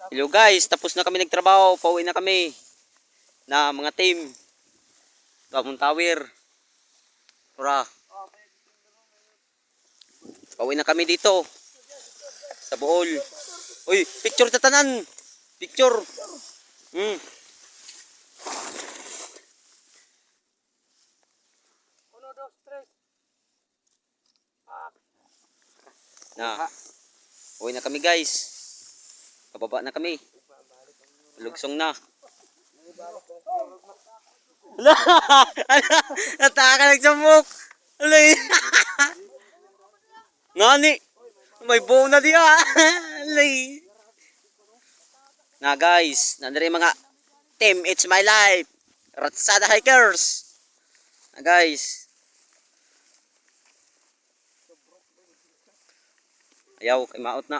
Hello guys, tapos na kami nagtrabaho. Pauwi na kami na mga team. Tamong Tower. Tara. Pauwi na kami dito. Sa Bohol. Uy, picture tatanan. Picture. Na. Uwi na kami guys. Pababa na kami. Lugsong na. Ala! Nataka nagsambok. Alay. Ngani. May buo na diya. Alay. Na guys, nandere mga team It's My Life. Ratsada Hikers. Na guys. Ayaw, kay maot na.